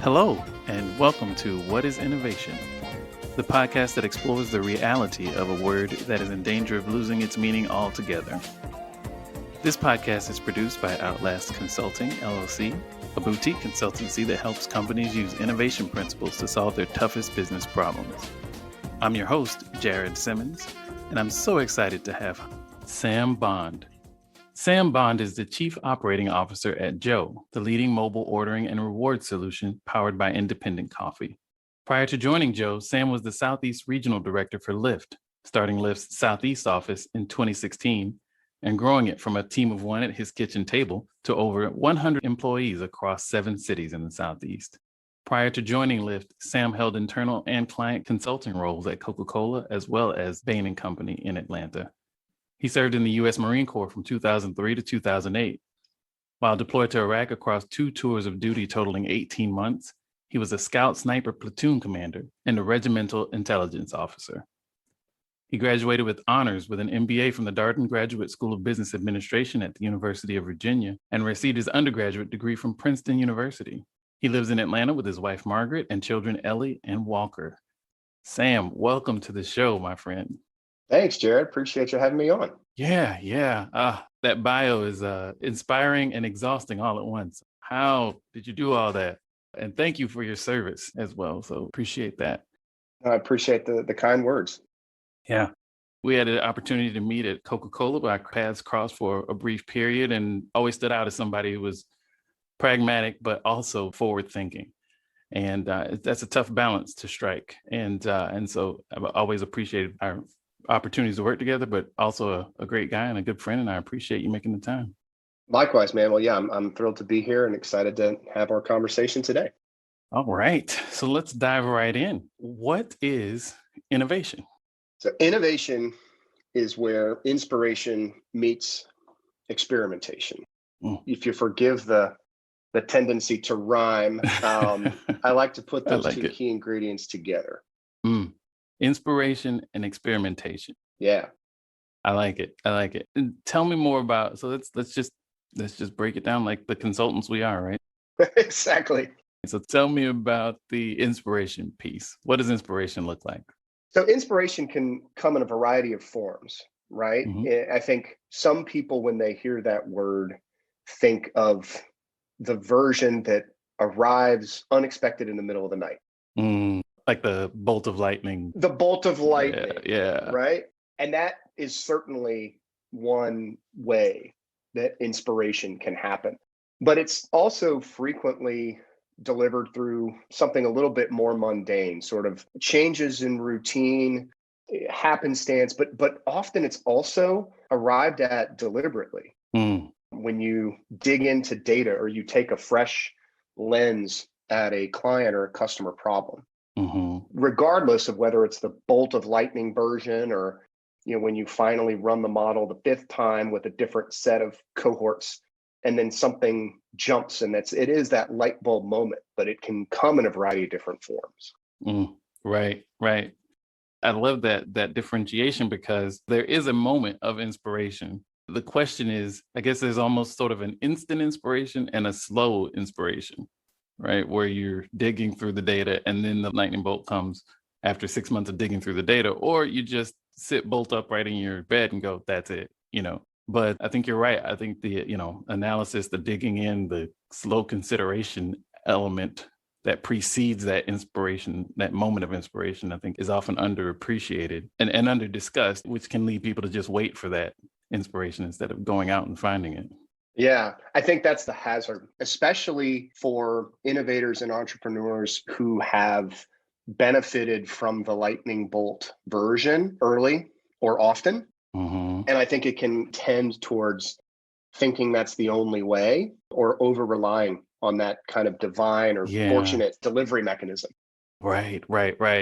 Hello, and welcome to What is Innovation, the podcast that explores the reality of a word that is in danger of losing its meaning altogether. This podcast is produced by Outlast Consulting, LLC, a boutique consultancy that helps companies use innovation principles to solve their toughest business problems. I'm your host, Jared Simmons, and I'm so excited to have Sam Bond. Sam Bond is the Chief Operating Officer at Joe, the leading mobile ordering and reward solution powered by independent coffee. Prior to joining Joe, Sam was the Southeast Regional Director for Lyft, starting Lyft's Southeast office in 2016 and growing it from a team of one at his kitchen table to over 100 employees across 7 cities in the Southeast. Prior to joining Lyft, Sam held internal and client consulting roles at Coca-Cola as well as Bain and Company in Atlanta. He served in the U.S. Marine Corps from 2003 to 2008. While deployed to Iraq across 2 tours of duty totaling 18 months, he was a Scout Sniper platoon commander and a regimental intelligence officer. He graduated with honors with an MBA from the Darden Graduate School of Business Administration at the University of Virginia and received his undergraduate degree from Princeton University. He lives in Atlanta with his wife, Margaret, and children, Ellie and Walker. Sam, welcome to the show, my friend. Thanks, Jared. Appreciate you having me on. Yeah. That bio is inspiring and exhausting all at once. How did you do all that? And thank you for your service as well. So appreciate that. I appreciate the kind words. Yeah. We had an opportunity to meet at Coca-Cola, but our paths crossed for a brief period and always stood out as somebody who was pragmatic, but also forward thinking. And that's a tough balance to strike. And so I've always appreciated our opportunities to work together, but also a great guy and a good friend. And I appreciate you making the time. Likewise, man. Well, yeah, I'm thrilled to be here and excited to have our conversation today. All right. So let's dive right in. What is innovation? So innovation is where inspiration meets experimentation. If you forgive the tendency to rhyme, I like to put those two key ingredients together. Inspiration and experimentation. Yeah. I like it. And tell me more about, so let's just break it down like the consultants we are, right? Exactly. So tell me about the inspiration piece. What does inspiration look like? So inspiration can come in a variety of forms, right? Mm-hmm. I think some people, when they hear that word, think of the version that arrives unexpected in the middle of the night. Like the bolt of lightning. The bolt of lightning. Yeah. Right. And that is certainly one way that inspiration can happen. But it's also frequently delivered through something a little bit more mundane, sort of changes in routine, happenstance, but often it's also arrived at deliberately. When you dig into data or you take a fresh lens at a client or a customer problem. Regardless of whether it's the bolt of lightning version or, when you finally run the model the 5th time with a different set of cohorts, and then something jumps, and it is that light bulb moment, but it can come in a variety of different forms. Right. I love that differentiation because there is a moment of inspiration. The question is, I guess there's almost sort of an instant inspiration and a slow inspiration. Right, where you're digging through the data and then the lightning bolt comes after 6 months of digging through the data, or you just sit bolt upright in your bed and go, that's it, But I think you're right. I think the, analysis, the digging in, the slow consideration element that precedes that inspiration, that moment of inspiration, I think is often underappreciated and under discussed, which can lead people to just wait for that inspiration instead of going out and finding it. Yeah, I think that's the hazard, especially for innovators and entrepreneurs who have benefited from the lightning bolt version early or often. And I think it can tend towards thinking that's the only way or over-relying on that kind of divine or fortunate delivery mechanism. Right.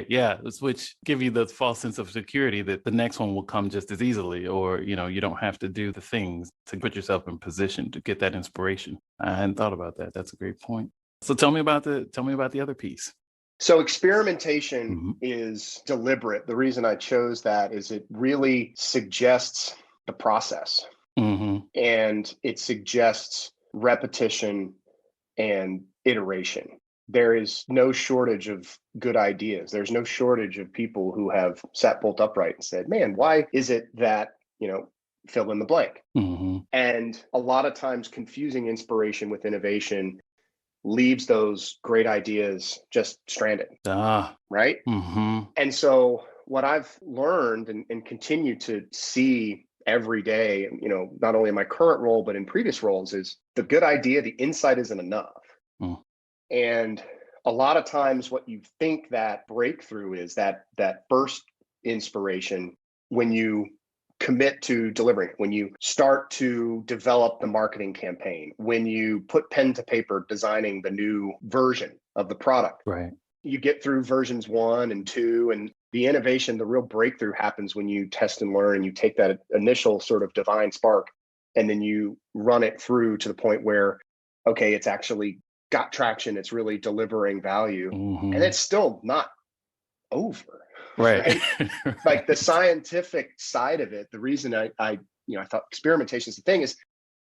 Yeah, which give you the false sense of security that the next one will come just as easily, or, you don't have to do the things to put yourself in position to get that inspiration. I hadn't thought about that. That's a great point. So tell me about the other piece. So experimentation is deliberate. The reason I chose that is it really suggests the process, and it suggests repetition and iteration. there is no shortage of good ideas. There's no shortage of people who have sat bolt upright and said, man, why is it that, fill in the blank? Hmm. And a lot of times confusing inspiration with innovation leaves those great ideas just stranded, Ah. right? Hmm. And so what I've learned and continue to see every day, not only in my current role, but in previous roles, is the good idea, the insight isn't enough. Mm. And a lot of times what you think that breakthrough is, that burst inspiration, when you commit to delivering it, when you start to develop the marketing campaign, when you put pen to paper designing the new version of the product, Right. you get through versions 1 and 2, and the innovation, the real breakthrough happens when you test and learn and you take that initial sort of divine spark and then you run it through to the point where, okay, it's actually got traction, it's really delivering value, and Hmm. it's still not over. Right. Right? Like the scientific side of it, the reason I thought experimentation is the thing, is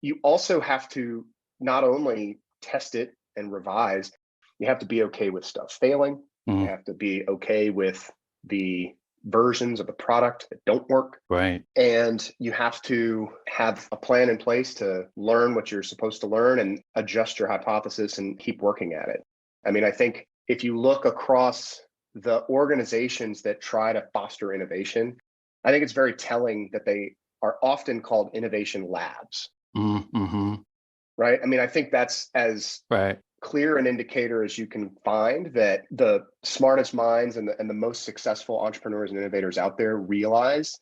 you also have to not only test it and revise, you have to be okay with stuff failing. You Mm. have to be okay with the versions of the product that don't work. Right. And you have to have a plan in place to learn what you're supposed to learn and adjust your hypothesis and keep working at it. I mean, I think if you look across the organizations that try to foster innovation, I think it's very telling that they are often called innovation labs, Mm-hmm. right? I mean, I think that's as Right. clear an indicator as you can find that the smartest minds and the most successful entrepreneurs and innovators out there realize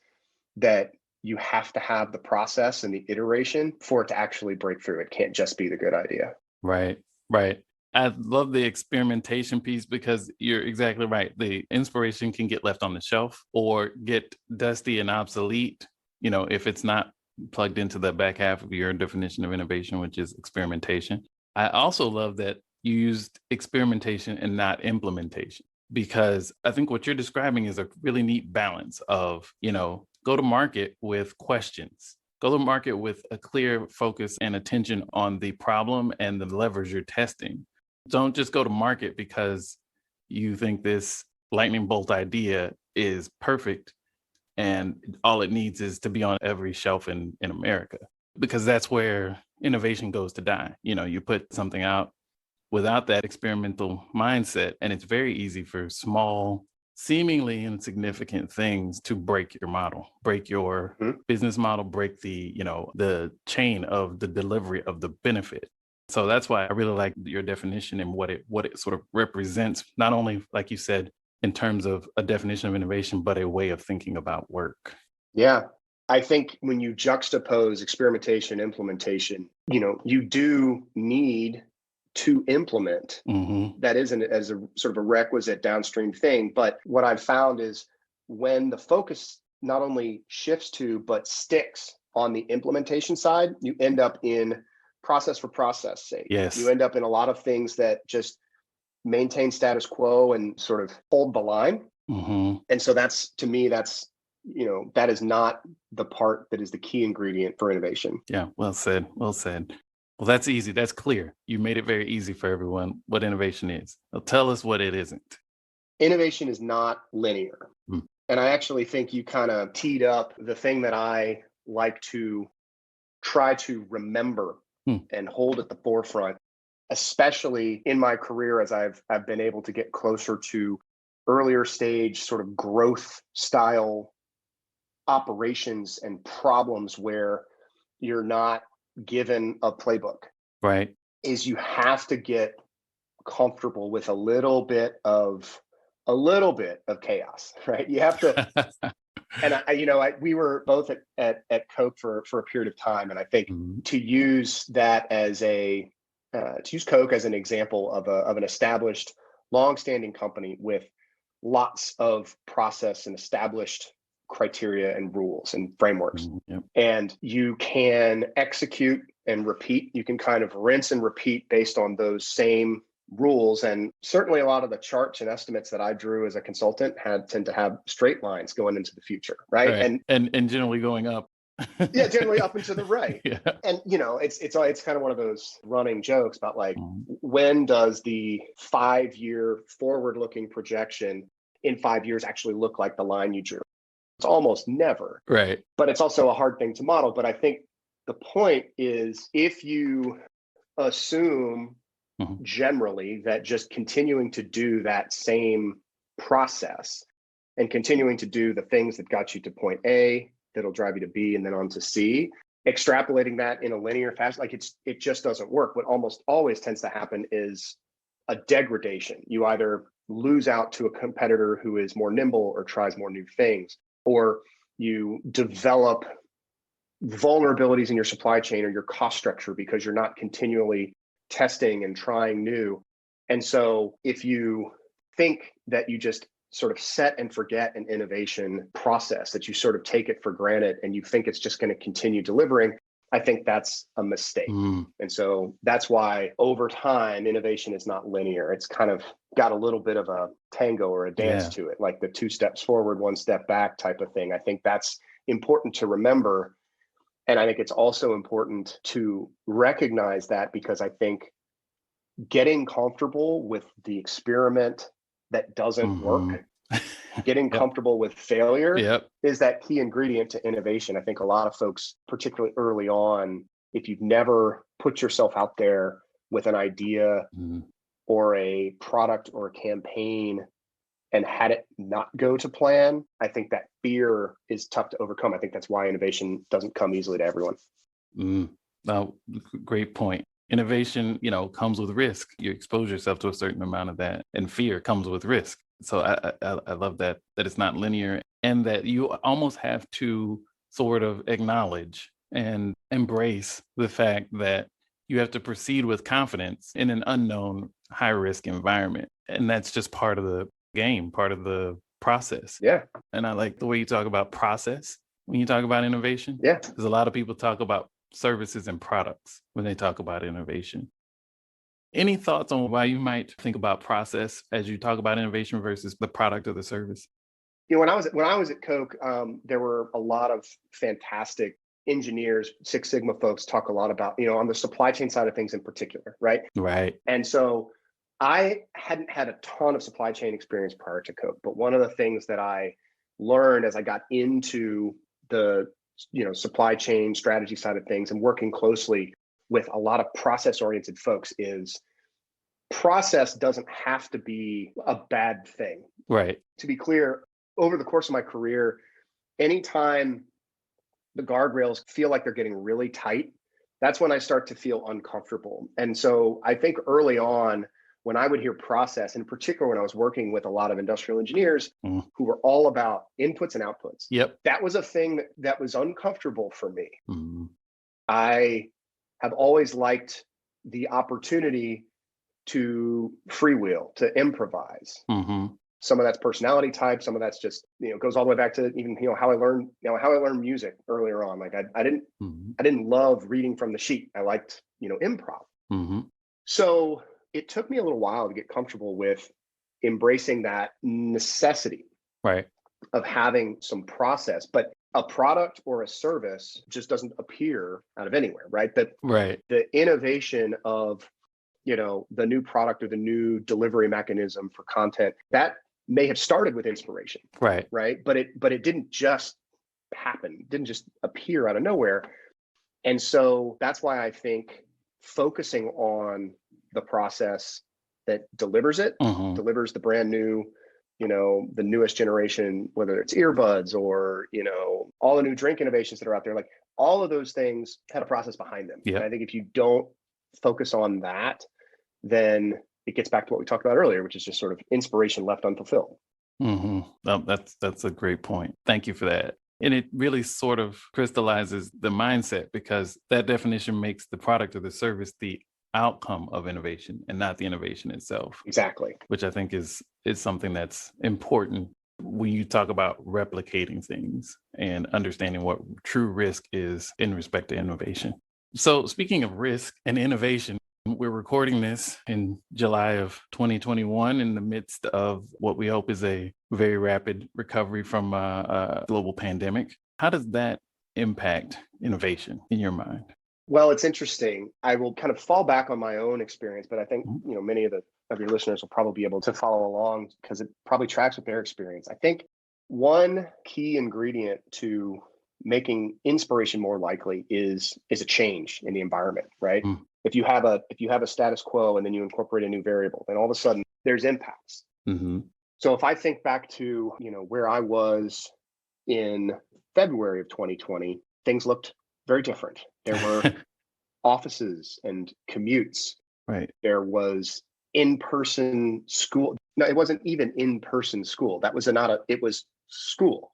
that you have to have the process and the iteration for it to actually break through. It can't just be the good idea. Right. Right. I love the experimentation piece because you're exactly right. The inspiration can get left on the shelf or get dusty and obsolete, if it's not plugged into the back half of your definition of innovation, which is experimentation. I also love that you used experimentation and not implementation, because I think what you're describing is a really neat balance of, go to market with questions. Go to market with a clear focus and attention on the problem and the levers you're testing. Don't just go to market because you think this lightning bolt idea is perfect and all it needs is to be on every shelf in America, because that's where innovation goes to die. You put something out without that experimental mindset, and it's very easy for small, seemingly insignificant things to break your model, break your Mhm. business model, break the chain of the delivery of the benefit. So that's why I really like your definition and what it sort of represents, not only, like you said, in terms of a definition of innovation, but a way of thinking about work. Yeah. I think when you juxtapose experimentation, implementation, you do need to implement. Hmm. That isn't as a sort of a requisite downstream thing. But what I've found is when the focus not only shifts to, but sticks on the implementation side, you end up in process for process sake. You Yes. end up in a lot of things that just maintain status quo and sort of hold the line. Hmm. And so that's, to me, that is not the part that is the key ingredient for innovation. Yeah. Well said. Well said. Well, that's easy. That's clear. You made it very easy for everyone what innovation is. Now tell us what it isn't. Innovation is not linear. Mm. And I actually think you kind of teed up the thing that I like to try to remember Mm. and hold at the forefront, especially in my career as I've been able to get closer to earlier stage sort of growth style operations and problems where you're not given a playbook, Right. is you have to get comfortable with a little bit of chaos, right? You have to. And we were both at Coke for a period of time, and I think Mhm. to use that as to use Coke as an example of an established, long-standing company with lots of process and established criteria and rules and frameworks, Mhm. Yep. and you can execute and repeat. You can kind of rinse and repeat based on those same rules. And certainly a lot of the charts and estimates that I drew as a consultant tend to have straight lines going into the future, right? Right. And And generally going up. Yeah, generally up and to the right. Yeah. And it's kind of one of those running jokes about like, Mhm. when does the 5-year forward-looking projection in 5 years actually look like the line you drew? It's almost never, Right. but it's also a hard thing to model. But I think the point is, if you assume Mhm. generally that just continuing to do that same process and continuing to do the things that got you to point A, that'll drive you to B and then on to C, extrapolating that in a linear fashion, like it just doesn't work. What almost always tends to happen is a degradation. You either lose out to a competitor who is more nimble or tries more new things, or you develop vulnerabilities in your supply chain or your cost structure because you're not continually testing and trying new. And so if you think that you just sort of set and forget an innovation process, that you sort of take it for granted and you think it's just going to continue delivering, I think that's a mistake. Mm. And so that's why over time, innovation is not linear. It's kind of got a little bit of a tango or a dance Yeah. to it, like the 2 steps forward, 1 step back type of thing. I think that's important to remember. And I think it's also important to recognize that, because I think getting comfortable with the experiment that doesn't Mhm. work, getting Yep. comfortable with failure, Yep. is that key ingredient to innovation. I think a lot of folks, particularly early on, if you've never put yourself out there with an idea Mhm. or a product or a campaign and had it not go to plan, I think that fear is tough to overcome. I think that's why innovation doesn't come easily to everyone. Mm. No, great point. Innovation, comes with risk. You expose yourself to a certain amount of that, and fear comes with risk. So I love that it's not linear, and that you almost have to sort of acknowledge and embrace the fact that you have to proceed with confidence in an unknown, high risk environment, and that's just part of the game, part of the process. Yeah. And I like the way you talk about process when you talk about innovation, Yeah. because a lot of people talk about services and products when they talk about innovation. Any thoughts on why you might think about process as you talk about innovation versus the product or the service? When I was at Coke, there were a lot of fantastic engineers, Six Sigma folks talk a lot about, on the supply chain side of things in particular, right? Right. And so I hadn't had a ton of supply chain experience prior to Coke, but one of the things that I learned as I got into the supply chain strategy side of things and working closely with a lot of process oriented folks is, process doesn't have to be a bad thing. Right. To be clear, over the course of my career, anytime the guardrails feel like they're getting really tight, that's when I start to feel uncomfortable. And so I think early on, when I would hear process, in particular when I was working with a lot of industrial engineers Mm. who were all about inputs and outputs, Yep. that was a thing that was uncomfortable for me. Mm. I have always liked the opportunity to freewheel, to improvise. Hmm. Some of that's personality type, some of that's just, goes all the way back to even, how I learned, music earlier on. Like I didn't Hmm. I didn't love reading from the sheet. I liked, improv. Hmm. So it took me a little while to get comfortable with embracing that necessity Right. of having some process. But a product or a service just doesn't appear out of anywhere, right? That Right. the innovation of, the new product or the new delivery mechanism for content, that may have started with inspiration, Right. right? But it didn't just happen, it didn't just appear out of nowhere. And so that's why I think focusing on the process that delivers it, Hmm. delivers the brand new, the newest generation, whether it's earbuds or, all the new drink innovations that are out there, like all of those things had a process behind them. And I Yep. think if you don't focus on that, then it gets back to what we talked about earlier, which is just sort of inspiration left unfulfilled. Hmm. That's a great point. Thank you for that. And it really sort of crystallizes the mindset, because that definition makes the product or the service the outcome of innovation and not the innovation itself, Exactly. which I think is something that's important when you talk about replicating things and understanding what true risk is in respect to innovation. So speaking of risk and innovation, we're recording this in July of 2021 in the midst of what we hope is a very rapid recovery from a global pandemic. How does that impact innovation in your mind? Well, it's interesting. I will kind of fall back on my own experience, but I think, Mhm. many of your listeners will probably be able to follow along because it probably tracks with their experience. I think one key ingredient to making inspiration more likely is a change in the environment, right? Mm. If you have a status quo and then you incorporate a new variable, then all of a sudden there's impacts. Mhm. So if I think back to, where I was in February of 2020, things looked very different. There were offices and commutes. Right. There was in-person school. No, it wasn't even in-person school. That was not a, it was school.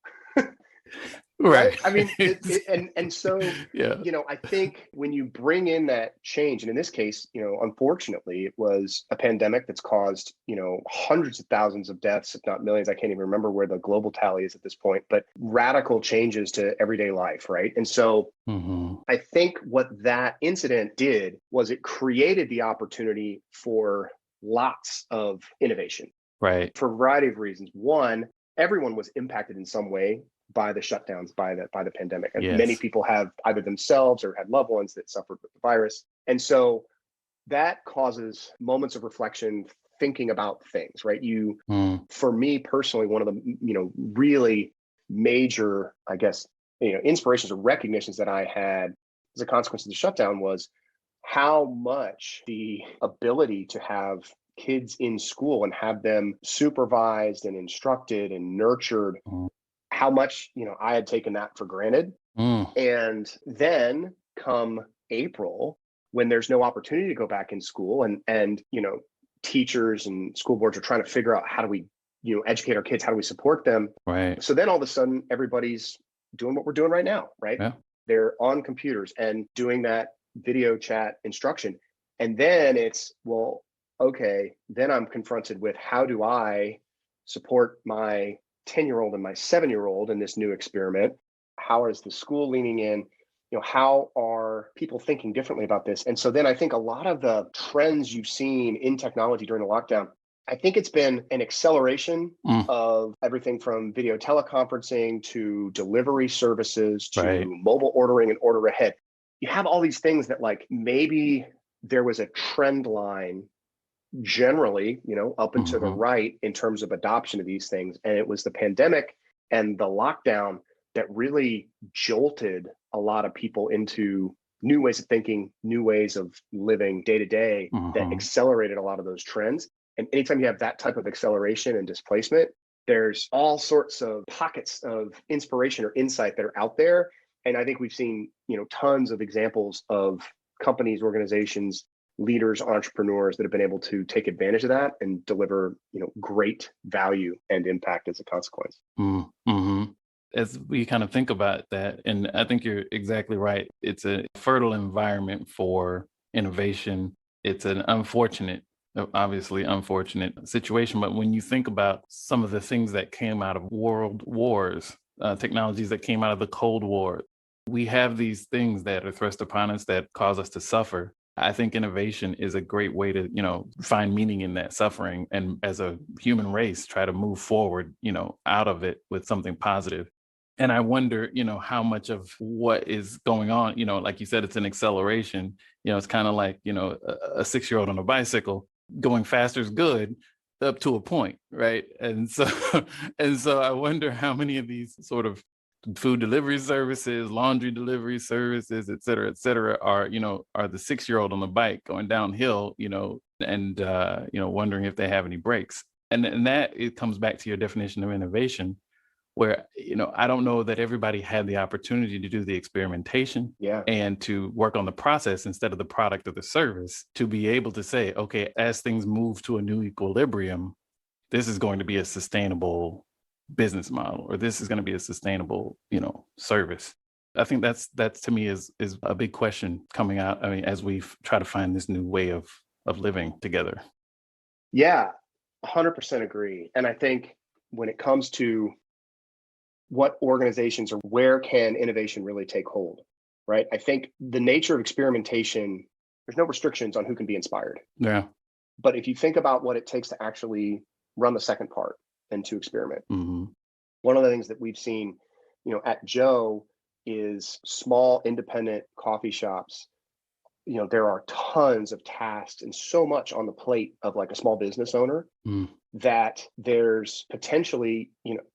Right. Right? I mean, and so, Yeah. I think when you bring in that change, and in this case, unfortunately, it was a pandemic that's caused, hundreds of thousands of deaths, if not millions. I can't even remember where the global tally is at this point, but radical changes to everyday life, right? And so Mhm. I think what that incident did was it created the opportunity for lots of innovation Right. for a variety of reasons. One, everyone was impacted in some way by the shutdowns, by the pandemic, and many Yes. people have either themselves or had loved ones that suffered with the virus, and so that causes moments of reflection, thinking about things. Right? Mm. For me personally, one of the really major, I guess, inspirations or recognitions that I had as a consequence of the shutdown was how much the ability to have kids in school and have them supervised and instructed and nurtured, Mm. how much I had taken that for granted. Mm. And then come April, when there's no opportunity to go back in school, and teachers and school boards are trying to figure out how do we educate our kids, how do we support them. Right. So then all of a sudden everybody's doing what we're doing right now, right? Yeah. They're on computers and doing that video chat instruction. And then it's, well, okay, then I'm confronted with how do I support my 10-year-old and my 7-year-old in this new experiment? How is the school leaning in? How are people thinking differently about this? And so then I think a lot of the trends you've seen in technology during the lockdown, I think it's been an acceleration Mm. of everything from video teleconferencing to delivery services Right. to mobile ordering and order ahead. You have all these things that, like, maybe there was a trend line generally, up and to the Mhm. right in terms of adoption of these things. And it was the pandemic and the lockdown that really jolted a lot of people into new ways of thinking, new ways of living day to day, that Mhm. accelerated a lot of those trends. And anytime you have that type of acceleration and displacement, there's all sorts of pockets of inspiration or insight that are out there. And I think we've seen, tons of examples of companies, organizations, leaders, entrepreneurs that have been able to take advantage of that and deliver, great value and impact as a consequence. Mm. Mhm. As we kind of think about that, and I think you're exactly right. It's a fertile environment for innovation. It's an unfortunate, obviously unfortunate situation. But when you think about some of the things that came out of world wars, technologies that came out of the Cold War, we have these things that are thrust upon us that cause us to suffer. I think innovation is a great way to, find meaning in that suffering, and as a human race, try to move forward, out of it with something positive. And I wonder, how much of what is going on, like you said, it's an acceleration. It's kind of like, a 6-year-old on a bicycle. Going faster is good up to a point, right? And so, and so I wonder how many of these sort of food delivery services, laundry delivery services, et cetera, are the 6-year-old on the bike going downhill, and wondering if they have any brakes. And that it comes back to your definition of innovation, where I don't know that everybody had the opportunity to do the experimentation Yeah. and to work on the process instead of the product or the service, to be able to say, okay, as things move to a new equilibrium, this is going to be a sustainable business model, or this is going to be a sustainable, service. I think that's to me is a big question coming out. I mean, as we try to find this new way of living together. Yeah. 100% agree. And I think when it comes to what organizations or where can innovation really take hold, right? I think the nature of experimentation, there's no restrictions on who can be inspired. Yeah. But if you think about what it takes to actually run the second part and to experiment, Hmm. one of the things that we've seen, at Joe is small independent coffee shops. There are tons of tasks and so much on the plate of like a small business owner Mm. that there's potentially,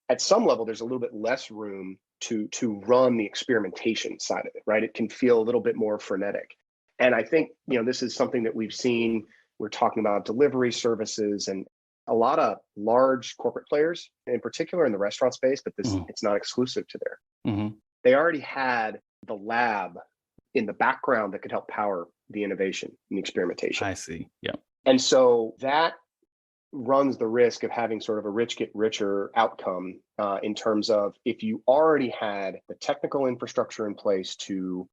at some level, there's a little bit less room to run the experimentation side of it, right? It can feel a little bit more frenetic. And I think, this is something that we've seen. We're talking about delivery services and a lot of large corporate players, in particular in the restaurant space, but it's not exclusive to there. Mm-hmm. They already had the lab in the background that could help power the innovation and the experimentation. I see. Yeah. And so that runs the risk of having sort of a rich get richer outcome in terms of if you already had the technical infrastructure in place to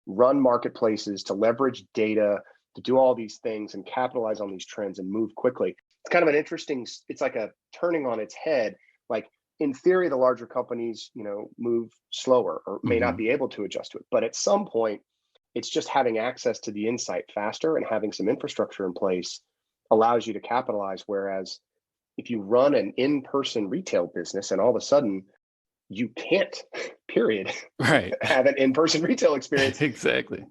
run marketplaces, to leverage data, to do all these things and capitalize on these trends and move quickly. It's kind of an interesting, it's like a turning on its head. Like in theory, the larger companies, move slower or may not be able to adjust to it. But at some point, it's just having access to the insight faster and having some infrastructure in place allows you to capitalize. Whereas if you run an in-person retail business and all of a sudden you can't, period, Right. have an in-person retail experience. Exactly.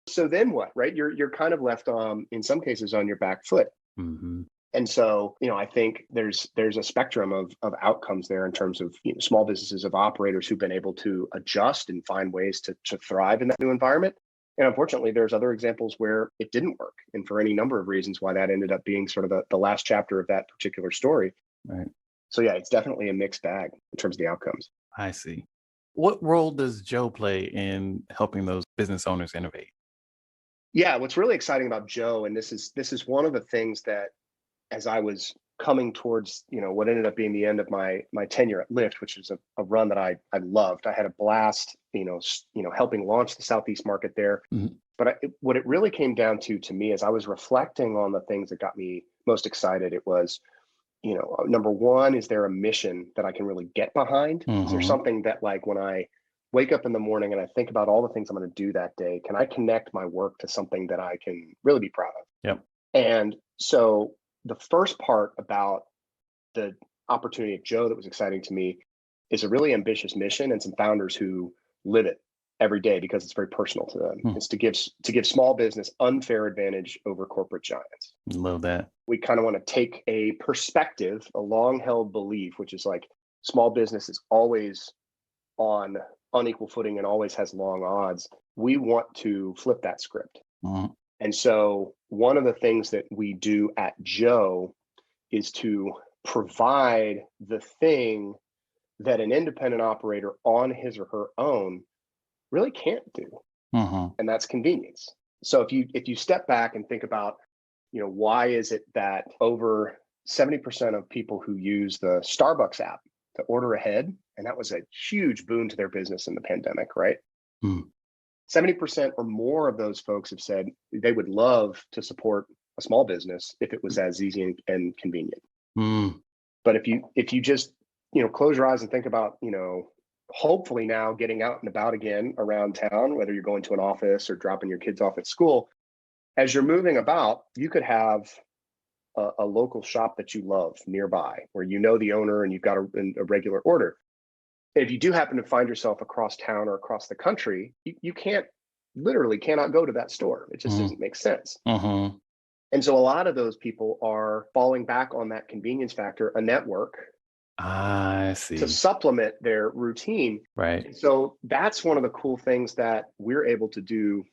So then what, right? You're kind of left in some cases on your back foot. Mm-hmm. And so, I think there's a spectrum of outcomes there in terms of small businesses, of operators who've been able to adjust and find ways to thrive in that new environment. And unfortunately, there's other examples where it didn't work. And for any number of reasons why that ended up being sort of the last chapter of that particular story. Right. So yeah, it's definitely a mixed bag in terms of the outcomes. I see. What role does Joe play in helping those business owners innovate? Yeah, what's really exciting about Joe, and this is one of the things that as I was coming towards, what ended up being the end of my tenure at Lyft, which is a run that I loved. I had a blast, helping launch the Southeast market there. Mm-hmm. But what it really came down to me, as I was reflecting on the things that got me most excited, it was, number one, is there a mission that I can really get behind? Is there something that, like, when I wake up in the morning and I think about all the things I'm going to do that day, can I connect my work to something that I can really be proud of? Yep. And so the first part about the opportunity at Joe that was exciting to me is a really ambitious mission and some founders who live it every day because it's very personal to them. It's to give small business unfair advantage over corporate giants. Love that. We kind of want to take a perspective, a long held belief, which is like small business is always on unequal footing and always has long odds. We want to flip that script. Mm-hmm. And so one of the things that we do at Joe is to provide the thing that an independent operator on his or her own really can't do. Mm-hmm. And that's convenience. So if you step back and think about, why is it that over 70% of people who use the Starbucks app to order ahead, and that was a huge boon to their business in the pandemic, right? 70% or more of those folks have said they would love to support a small business if it was as easy and convenient. But if you just, close your eyes and think about, hopefully now getting out and about again around town, whether you're going to an office or dropping your kids off at school, as you're moving about, you could have a local shop that you love nearby where the owner and you've got a regular order. If you do happen to find yourself across town or across the country, you literally cannot go to that store. It just doesn't make sense. Mm-hmm. And so a lot of those people are falling back on that convenience factor, a network, I see. to supplement their routine. Right. And so that's one of the cool things that we're able to do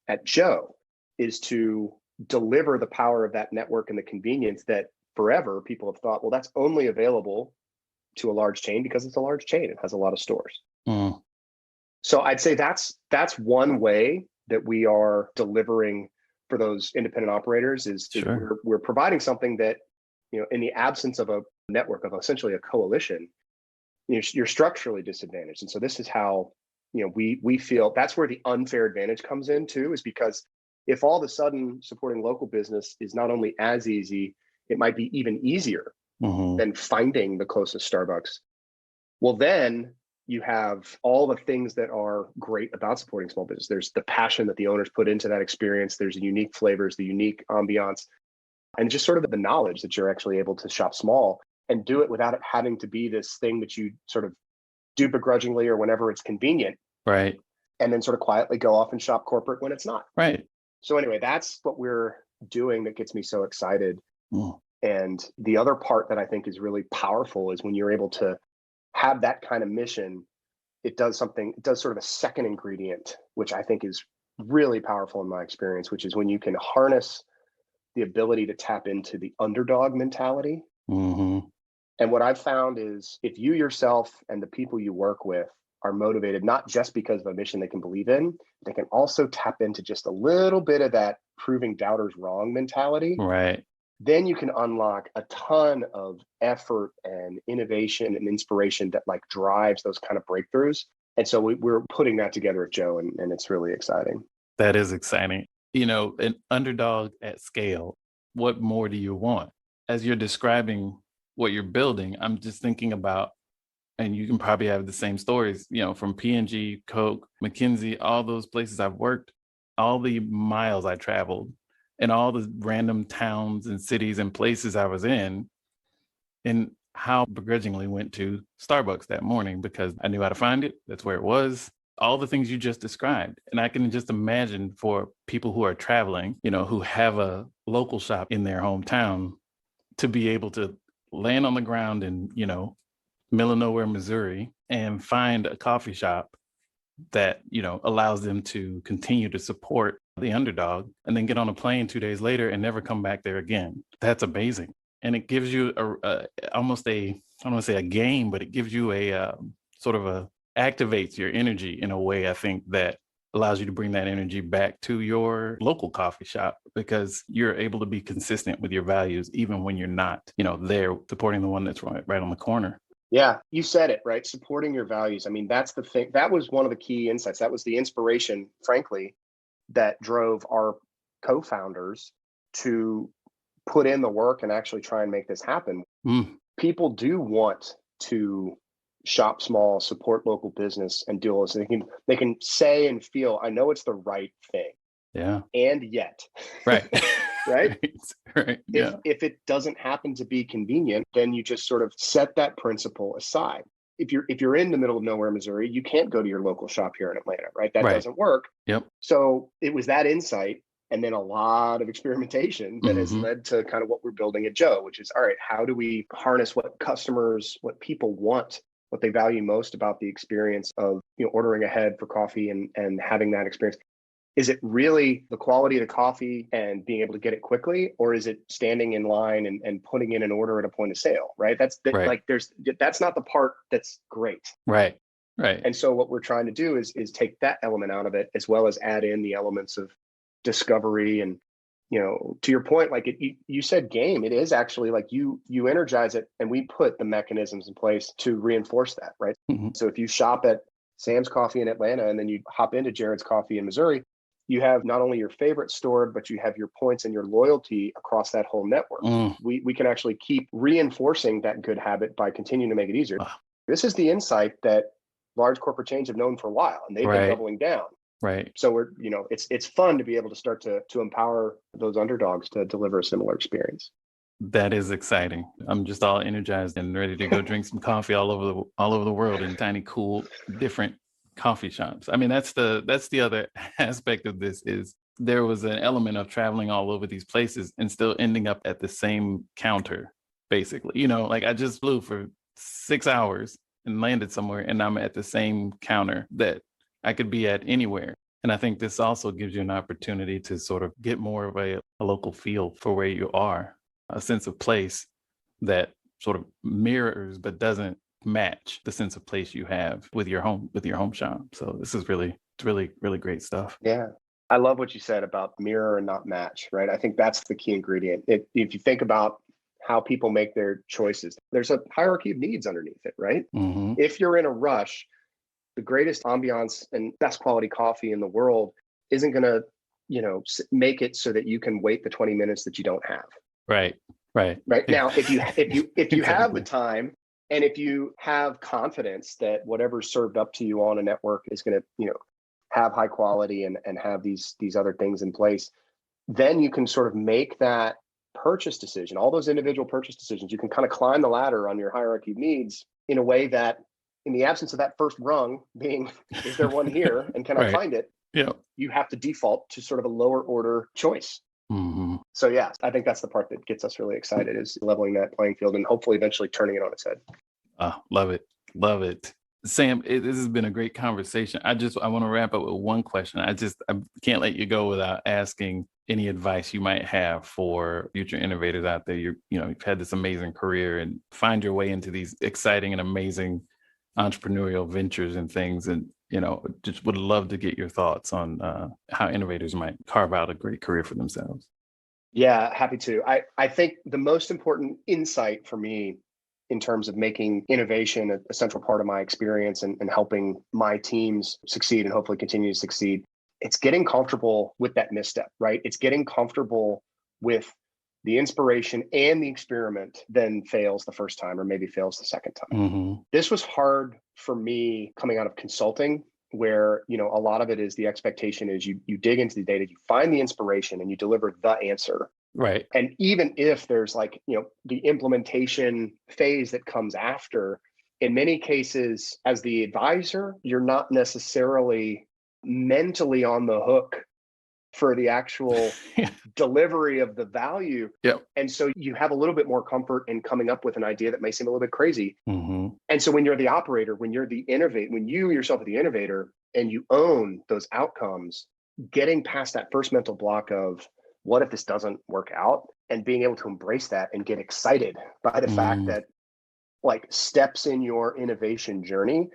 at Joe, is to deliver the power of that network and the convenience that forever people have thought, well, that's only available to a large chain because it's a large chain. It has a lot of stores. So I'd say that's one way that we are delivering for those independent operators is we're providing something that, in the absence of a network, of essentially a coalition, you're structurally disadvantaged. And so this is how, we feel that's where the unfair advantage comes in too, is because if all of a sudden supporting local business is not only as easy, it might be even easier than finding the closest Starbucks. Well, then you have all the things that are great about supporting small business. There's the passion that the owners put into that experience. There's the unique flavors, the unique ambiance, and just sort of the knowledge that you're actually able to shop small and do it without it having to be this thing that you sort of do begrudgingly or whenever it's convenient. Right. and then sort of quietly go off and shop corporate when it's not. Right. So anyway, that's what we're doing that gets me so excited. Mm. And the other part that I think is really powerful is when you're able to have that kind of mission, it does sort of a second ingredient, which I think is really powerful in my experience, which is when you can harness the ability to tap into the underdog mentality. Hmm. And what I've found is if you yourself and the people you work with are motivated, not just because of a mission they can believe in, they can also tap into just a little bit of that proving doubters wrong mentality. Right. Then you can unlock a ton of effort and innovation and inspiration that like drives those kind of breakthroughs. And so we're putting that together at Joe, and it's really exciting. That is exciting. An underdog at scale. What more do you want? As you're describing what you're building, I'm just thinking about, and you can probably have the same stories, from P&G, Coke, McKinsey, all those places I've worked, all the miles I traveled, and all the random towns and cities and places I was in, and how begrudgingly went to Starbucks that morning because I knew how to find it. That's where it was. All the things you just described. And I can just imagine for people who are traveling, who have a local shop in their hometown, to be able to land on the ground in, middle of nowhere, Missouri, and find a coffee shop that, allows them to continue to support the underdog and then get on a plane 2 days later and never come back there again. That's amazing. And it gives you almost I don't want to say a game, but it gives you a sort of activates your energy in a way, I think, that allows you to bring that energy back to your local coffee shop because you're able to be consistent with your values, even when you're not, there supporting the one that's right on the corner. Yeah, you said it, right? Supporting your values. I mean, that's the thing. That was one of the key insights. That was the inspiration, frankly, that drove our co-founders to put in the work and actually try and make this happen. People do want to shop small, support local business, and do all this. They can say and feel, I know it's the right thing. Yeah. And yet, right. right? Right. Yeah. If it doesn't happen to be convenient, then you just sort of set that principle aside. If you're in the middle of nowhere, Missouri, you can't go to your local shop here in Atlanta, right? That doesn't work. Yep. So it was that insight and then a lot of experimentation that has led to kind of what we're building at Joe, which is, all right, how do we harness what customers, what people want, what they value most about the experience of ordering ahead for coffee and having that experience? Is it really the quality of the coffee and being able to get it quickly, or is it standing in line and putting in an order at a point of sale, right? That's not the part that's great. Right. Right. And so what we're trying to do is take that element out of it, as well as add in the elements of discovery. And, to your point, like you said game, it is actually like you energize it, and we put the mechanisms in place to reinforce that, right? Mm-hmm. So if you shop at Sam's Coffee in Atlanta and then you hop into Jared's Coffee in Missouri, you have not only your favorite stored, but you have your points and your loyalty across that whole network. We can actually keep reinforcing that good habit by continuing to make it easier. This is the insight that large corporate chains have known for a while, and they've been doubling down. Right. So we're, it's fun to be able to start to empower those underdogs to deliver a similar experience. That is exciting. I'm just all energized and ready to go drink some coffee all over the world in tiny, cool, different coffee shops. I mean, that's the other aspect of this is there was an element of traveling all over these places and still ending up at the same counter, basically. Like I just flew for 6 hours and landed somewhere and I'm at the same counter that I could be at anywhere. And I think this also gives you an opportunity to sort of get more of a local feel for where you are, a sense of place that sort of mirrors but doesn't match the sense of place you have with your home shop. So this is really great stuff. Yeah. I love what you said about mirror and not match, right? I think that's the key ingredient. If you think about how people make their choices, there's a hierarchy of needs underneath it, right? Mm-hmm. If you're in a rush, the greatest ambiance and best quality coffee in the world isn't going to, make it so that you can wait the 20 minutes that you don't have. Right. Now, if you exactly. have the time, and if you have confidence that whatever's served up to you on a network is going to, have high quality and have these other things in place, then you can sort of make that purchase decision, all those individual purchase decisions. You can kind of climb the ladder on your hierarchy of needs in a way that in the absence of that first rung being, is there one here and can I Right. find it? Yeah. You have to default to sort of a lower order choice. Mm-hmm. So yeah, I think that's the part that gets us really excited, is leveling that playing field and hopefully eventually turning it on its head. Love it. Love it. Sam, this has been a great conversation. I want to wrap up with one question. I can't let you go without asking any advice you might have for future innovators out there. You've had this amazing career and find your way into these exciting and amazing entrepreneurial ventures and things. And, just would love to get your thoughts on how innovators might carve out a great career for themselves. Yeah, happy to. I think the most important insight for me in terms of making innovation a central part of my experience and helping my teams succeed and hopefully continue to succeed, it's getting comfortable with that misstep, right? It's getting comfortable with the inspiration and the experiment then fails the first time or maybe fails the second time. Mm-hmm. This was hard for me coming out of consulting, where a lot of it is the expectation is you dig into the data, you find the inspiration and you deliver the answer. Right. And even if there's the implementation phase that comes after, in many cases, as the advisor, you're not necessarily mentally on the hook for the actual delivery of the value. Yep. And so you have a little bit more comfort in coming up with an idea that may seem a little bit crazy. Mm-hmm. And so when you're the operator, when you're the innovate, when you yourself are the innovator and you own those outcomes, getting past that first mental block of what if this doesn't work out, and being able to embrace that and get excited by the fact that steps in your innovation journey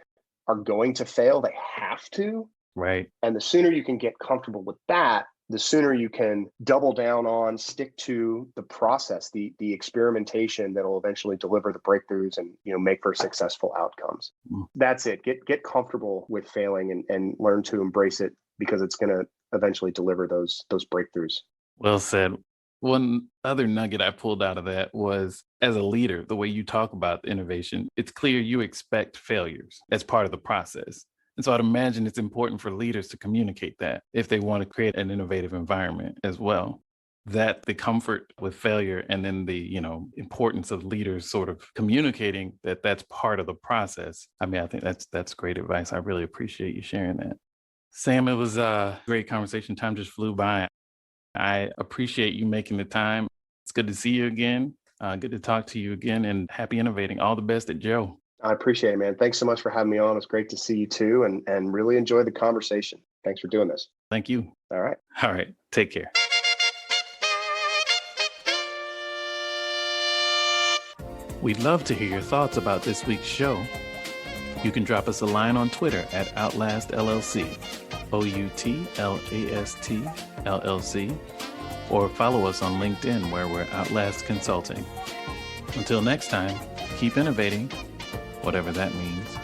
are going to fail. They have to. Right. And the sooner you can get comfortable with that, the sooner you can double down on, stick to the process, the experimentation that will eventually deliver the breakthroughs and make for successful outcomes. That's it. Get comfortable with failing and learn to embrace it, because it's going to eventually deliver those breakthroughs. Well said. One other nugget I pulled out of that was, as a leader, the way you talk about innovation, it's clear you expect failures as part of the process. And so I'd imagine it's important for leaders to communicate that if they want to create an innovative environment as well. That the comfort with failure, and then the importance of leaders sort of communicating that that's part of the process. I mean, I think that's great advice. I really appreciate you sharing that. Sam, it was a great conversation. Time just flew by. I appreciate you making the time. It's good to see you again. Good to talk to you again, and happy innovating. All the best at Joe. I appreciate it, man. Thanks so much for having me on. It's great to see you too, and really enjoyed the conversation. Thanks for doing this. Thank you. All right. All right. Take care. We'd love to hear your thoughts about this week's show. You can drop us a line on Twitter at Outlast LLC, OUTLAST LLC, or follow us on LinkedIn, where we're Outlast Consulting. Until next time, keep innovating, whatever that means.